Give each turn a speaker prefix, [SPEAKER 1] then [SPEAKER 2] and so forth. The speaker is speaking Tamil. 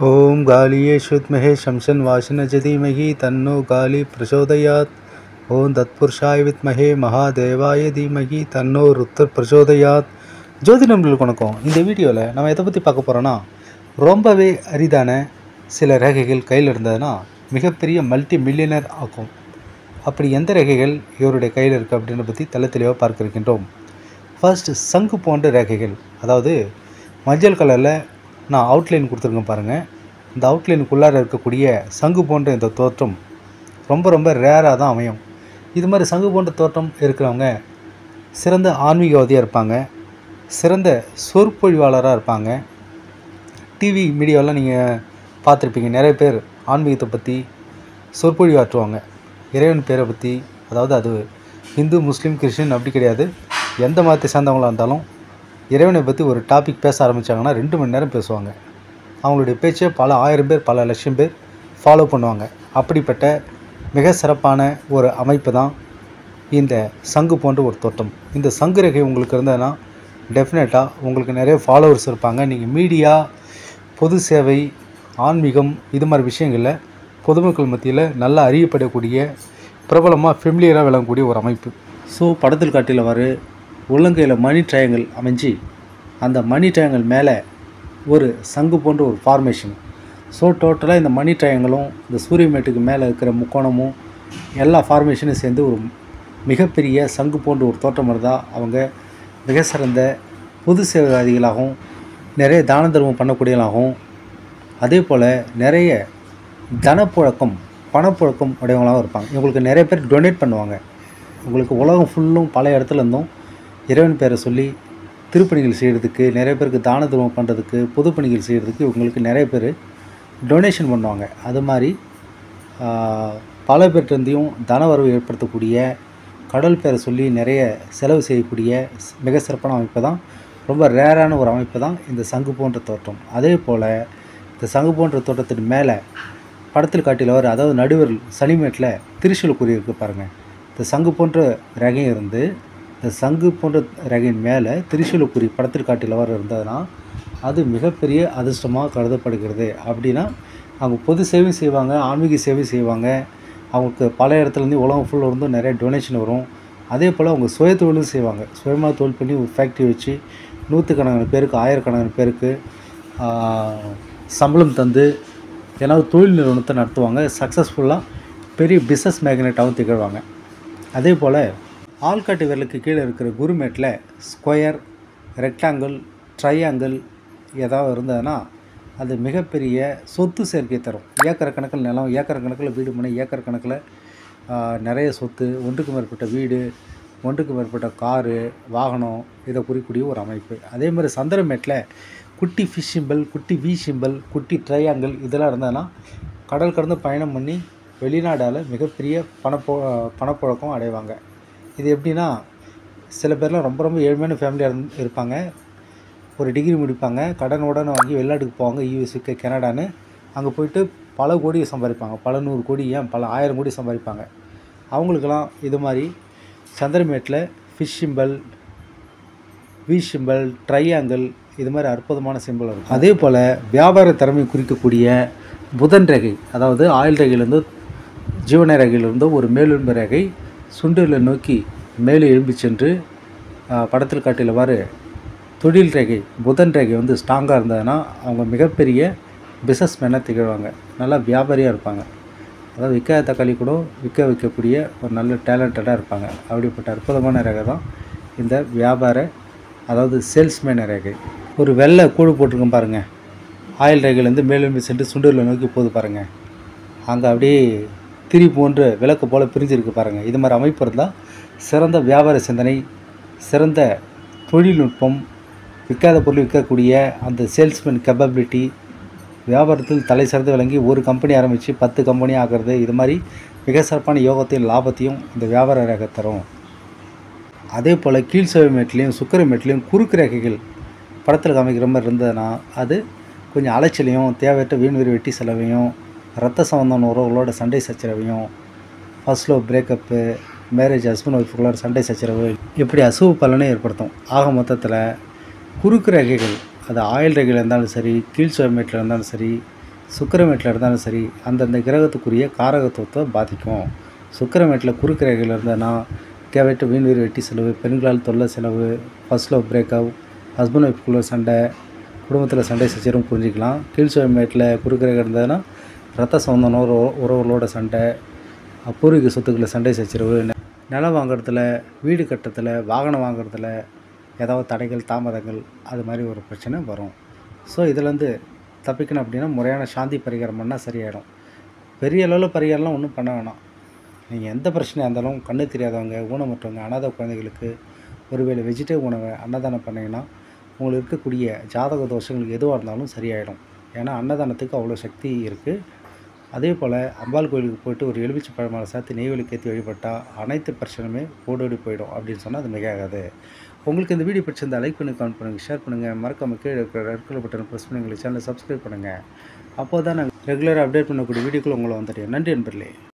[SPEAKER 1] ओम गालीयेषु विद्महे शमशन वाशनज धीमहि तन्नो गाली प्रचोदयात्। ओम तत्पुरुषाय विद्महे महादेवाय धीमहि तन्नो रुद्र प्रचोदयात्। ஜோதி நண்பர்களுக்கு வணக்கம். இந்த வீடியோவில் நம்ம எதை பற்றி பார்க்க போகிறோன்னா, ரொம்பவே அரிதான சில ரேகைகள் கையில் இருந்ததுன்னா மிகப்பெரிய மல்டி மில்லியனர் ஆகும். அப்படி எந்த ரேகைகள் இவருடைய கையில் இருக்குது அப்படின்றத பற்றி தெளிவாக பார்க்க இருக்கின்றோம். ஃபர்ஸ்ட், சங்கு போன்ற ரேகைகள். அதாவது மஞ்சள் கலரில் நான் அவுட்லைன் கொடுத்துருக்கேன் பாருங்கள். இந்த அவுட்லைனுக்குள்ளார இருக்கக்கூடிய சங்கு போன்ற இந்த தோற்றம் ரொம்ப ரேராக தான் அமையும். இது மாதிரி சங்கு போன்ற தோற்றம் இருக்கிறவங்க சிறந்த ஆன்மீகவாதியாக இருப்பாங்க, சிறந்த சொற்பொழிவாளராக இருப்பாங்க. டிவி மீடியாவெலாம் நீங்கள் பார்த்துருப்பீங்க, நிறைய பேர் ஆன்மீகத்தை பற்றி சொற்பொழிவாற்றுவாங்க. இறைவன் பேரை பற்றி, அதாவது அது இந்து முஸ்லீம் கிறிஸ்டின் அப்படி கிடையாது, எந்த மதத்தை சார்ந்தவங்களாக இருந்தாலும் இறைவனை பற்றி ஒரு டாபிக் பேச ஆரம்பித்தாங்கன்னா 2 மணி நேரம் பேசுவாங்க. அவங்களுடைய பேச்சை பல ஆயிரம் பேர், பல லட்சம் பேர் ஃபாலோ பண்ணுவாங்க. அப்படிப்பட்ட மிக சிறப்பான ஒரு அமைப்பு தான் இந்த சங்கு போன்ற ஒரு தோட்டம். இந்த சங்கு ரேகை உங்களுக்கு இருந்ததுன்னா டெஃபினட்டாக உங்களுக்கு நிறைய ஃபாலோவர்ஸ் இருப்பாங்க. நீங்கள் மீடியா, பொது சேவை, ஆன்மீகம் இது மாதிரி விஷயங்களில் பொதுமக்கள் மத்தியில் நல்லா அறியப்படக்கூடிய, பிரபலமாக ஃபெமிலியராக விளங்கக்கூடிய ஒரு அமைப்பு. ஸோ படத்தில் காட்டில் வர உள்ளங்கையில் மணி ட்ரையாங்கிள் அமைஞ்சு, அந்த மணி ட்ரையாங்கிள் மேலே ஒரு சங்கு போன்ற ஒரு ஃபார்மேஷன். ஸோ டோட்டலாக இந்த மணி ட்ரையாங்கிளும் இந்த சூரியமேட்டுக்கு மேலே இருக்கிற முக்கோணமும் எல்லா ஃபார்மேஷனும் சேர்ந்து ஒரு மிகப்பெரிய சங்கு போன்ற ஒரு தோற்றம் இருந்தால் அவங்க மிக சிறந்த பொது சேவைவாதிகளாகவும், நிறைய தான தர்மம் பண்ணக்கூடியவங்களாகவும், அதே போல் நிறைய தனப்புழக்கம், பணப்புழக்கம் உடையவங்களாகவும் இருப்பாங்க. இவங்களுக்கு நிறைய பேர் டொனேட் பண்ணுவாங்க. உங்களுக்கு உலகம் ஃபுல்லும் பல இடத்துல இருந்தும் இறைவன் பேரை சொல்லி திருப்பணிகள் செய்கிறதுக்கு, நிறைய பேருக்கு தான தர்மம் பண்ணுறதுக்கு, பொது பணிகள் செய்கிறதுக்கு இவங்களுக்கு நிறைய பேர் டொனேஷன் பண்ணுவாங்க. அது மாதிரி பல பேர்கிட்டருந்தையும் தன வரவு ஏற்படுத்தக்கூடிய, கடல் பேரை சொல்லி நிறைய செலவு செய்யக்கூடிய மிக சிறப்பான அமைப்பு தான், ரொம்ப ரேரான ஒரு அமைப்பு தான் இந்த சங்கு போன்ற தோற்றம். அதே போல் இந்த சங்கு போன்ற தோற்றத்தின் மேலே படத்தில் காட்டில் வர, அதாவது நடுவர் சனிமேட்டில் திரிசூல் குறி இருக்குது பாருங்கள். இந்த சங்கு போன்ற ரேகையும் இருந்து, இந்த சங்கு போன்ற ரேகையின் மேலே திரிசூல் குறி படத்தில் காட்டில் வர இருந்ததுன்னா அது மிகப்பெரிய அதிர்ஷ்டமாக கருதப்படுகிறது. அப்படின்னா அவங்க பொது சேவை செய்வாங்க, ஆன்மீக சேவை செய்வாங்க, அவங்களுக்கு பல இடத்துலேருந்து உலகம் ஃபுல்லாக இருந்தும் நிறைய டொனேஷன் வரும். அதே போல் அவங்க சுய தொழிலும் செய்வாங்க. சுயமாக தொழில் பண்ணி ஒரு ஃபேக்ட்ரி வச்சு நூற்றுக்கணக்கான பேருக்கு, ஆயிரக்கணக்கான பேருக்கு சம்பளம் தந்து ஏதாவது தொழில் நிறுவனத்தை நடத்துவாங்க. சக்ஸஸ்ஃபுல்லாக பெரிய பிஸ்னஸ் மேக்னெட்டாகவும் திகழ்வாங்க. அதே போல் ஆள்காட்டு விரலுக்கு கீழே இருக்கிற குருமேட்டில் ஸ்கொயர், ரெக்டாங்கிள், ட்ரையாங்கிள் ஏதாவது இருந்ததுன்னா அது மிகப்பெரிய சொத்து சேர்க்கை தரும். ஏக்கர் கணக்கில் நிலம், ஏக்கர் கணக்கில் வீடு, மனை, ஏக்கர் கணக்கில் நிறைய சொத்து, ஒன்றுக்கு மேற்பட்ட வீடு, ஒன்றுக்கு மேற்பட்ட காரு, வாகனம், இதை குறிக்கூடிய ஒரு அமைப்பு. அதே மாதிரி சந்திரமேட்டில் குட்டி ஃபிஷ் சிம்பிள், குட்டி வி சிம்பிள், குட்டி ட்ரையாங்கிள் இதெல்லாம் இருந்ததுன்னா கடல் கடந்து பயணம் பண்ணி வெளிநாடால் மிகப்பெரிய பணப்புழக்கம் அடைவாங்க. இது எப்படின்னா, சில பேர்லாம் ரொம்ப ஏழ்மையான ஃபேமிலியாக இருப்பாங்க. ஒரு டிகிரி முடிப்பாங்க, கடன் உடனே வாங்கி வெளிநாட்டுக்கு போவாங்க, யூஎஸ்க்கு, கனடான்னு. அங்கே போயிட்டு பல கோடியை சம்பாதிப்பாங்க, பல 100 கோடி, ஏன் பல 1000 கோடி சம்பாதிப்பாங்க. அவங்களுக்கெல்லாம் இது மாதிரி சந்திரமேட்டில் fish simple, V simple, triangle இது மாதிரி அற்புதமான சிம்பிள் இருக்கும். அதே போல் வியாபார திறமை குறிக்கக்கூடிய புதன் ரேகை, அதாவது ஆயுள் ரேகையிலேருந்து ஜீவன ரேகையிலிருந்து ஒரு மேலெழும்பு ரேகை சுண்டில் நோக்கி மேலே எழும்பி சென்று படத்தில் காட்டிலவாறு தொழில் ரேகை, புதன் ரேகை வந்து ஸ்ட்ராங்காக இருந்ததுன்னா அவங்க மிகப்பெரிய பிஸ்னஸ் மேனாக திகழ்வாங்க, நல்லா வியாபாரியாக இருப்பாங்க. அதாவது விற்காத தக்காளி கூட விற்க வைக்கக்கூடிய ஒரு நல்ல டேலண்டடாக இருப்பாங்க. அப்படிப்பட்ட அற்புதமான ரேகை தான் இந்த வியாபார, அதாவது சேல்ஸ்மேன் ரேகை. ஒரு வெள்ளை கூடு போட்டிருக்கோம் பாருங்கள், ஆயில் ரேகையிலேருந்து மேலெழும்பி சென்று சுண்டூரில் நோக்கி போகுது பாருங்கள். அங்கே அப்படியே திரி போன்று விளக்கு போல் பிரிஞ்சிருக்கு பாருங்கள். இது மாதிரி அமைப்பு இருந்தால் சிறந்த வியாபார சிந்தனை, சிறந்த தொழில்நுட்பம், விற்காத பொருள் விற்கக்கூடிய அந்த சேல்ஸ்மேன் கேப்பபிலிட்டி, வியாபாரத்தில் தலை சிறந்து விளங்கி ஒரு கம்பெனி ஆரம்பித்து 10 கம்பெனி ஆகிறது, இது மாதிரி மிக சிறப்பான யோகத்தையும் லாபத்தையும் இந்த வியாபார ரேகை தரும். அதே போல் கீழ் செவமேட்லேயும் சுக்கரமேட்லேயும் குறுக்கு ரேகைகள் படத்தில் காமிக்கிற மாதிரி இருந்ததுன்னா அது கொஞ்சம் அலைச்சலையும், தேவையற்ற வீண் வெட்டி செலவையும், ரத்த சம்பந்தமான உறவுகளோட சண்டை சச்சரவையும், first love breakup, marriage, husband ஒய்ஃபுகளோட சண்டை சச்சரவு, இப்படி அசுவ பலனை ஏற்படுத்தும். ஆக மொத்தத்தில் குறுக்கு ரேகைகள், அது ஆயில் ரேகையில் இருந்தாலும் சரி, கீழ் சுவமேட்டில் இருந்தாலும் சரி, சுக்கிரமேட்டில் இருந்தாலும் சரி அந்தந்த கிரகத்துக்குரிய காரகத்துவத்தை பாதிக்கும். சுக்கிரமேட்டில் குறுக்கிரகைகள் இருந்ததுன்னா தேவையற்ற வீண் வீர் வெட்டி செலவு, பெண்களால் தொல்லை செலவு, ஃபர்ஸ்ட் லவ் பிரேக்கப், ஹஸ்பண்ட் ஒய்ஃப்குள்ளே சண்டை, குடும்பத்தில் சண்டை சச்சரவும் புரிஞ்சிக்கலாம். கீழ்சுவமேட்டில் குறுக்கிரகம் இருந்ததுன்னா ரத்த சொந்தம் உறவுகளோட சண்டை, பூர்வீக சொத்துக்களில் சண்டை சச்சரவு, நிலம் வாங்குறதுல, வீடு கட்டுறதுல, வாகனம் வாங்குறதுல ஏதாவது தடைகள் தாமதங்கள் அது மாதிரி ஒரு பிரச்சனை வரும். ஸோ இதிலேருந்து தப்பிக்கணும் அப்படின்னா முறையான சாந்தி பரிகாரம் பண்ணால் சரியாயிடும். பெரிய அளவில் பரிகாரம்லாம் ஒன்றும் பண்ண வேணாம். நீங்கள் எந்த பிரச்சனையாக இருந்தாலும் கண்ணு தெரியாதவங்க, ஊனமற்றவங்க, அனாதை குழந்தைகளுக்கு ஒருவேளை வெஜிடேரியன் உணவை அன்னதானம் பண்ணிங்கன்னா உங்களுக்கு இருக்கக்கூடிய ஜாதக தோஷங்களுக்கு எதுவாக இருந்தாலும் சரியாயிடும். ஏன்னா அன்னதானத்துக்கு அவ்வளோ சக்தி இருக்குது. அதே போல் அம்பாள் கோயிலுக்கு போய்ட்டு ஒரு எலுமிச்சை பழமாலை சேர்த்து நெய்வேலிக்கு ஏற்றி வழிபட்டால் அனைத்து பிரச்சனையுமே ஓடோடி போயிடும் அப்படின்னு சொன்னால் அது மிகாது. உங்களுக்கு இந்த வீடியோ பிடிச்சிருந்தால் லைக் பண்ணி கமெண்ட் பண்ணுங்கள், ஷேர் பண்ணுங்கள், மறக்காமல் கீழே இருக்கிற ரெட் கலர் பட்டன் ப்ரெஸ் பண்ணி எங்களுக்கு சேனலை சப்ஸ்கிரைப் பண்ணுங்கள். அப்போ தான் நாங்கள் ரெகுலராக அப்டேட் பண்ணக்கூடிய வீடியோக்கள் உங்களை வந்துடும். நன்றி நண்பர்களே.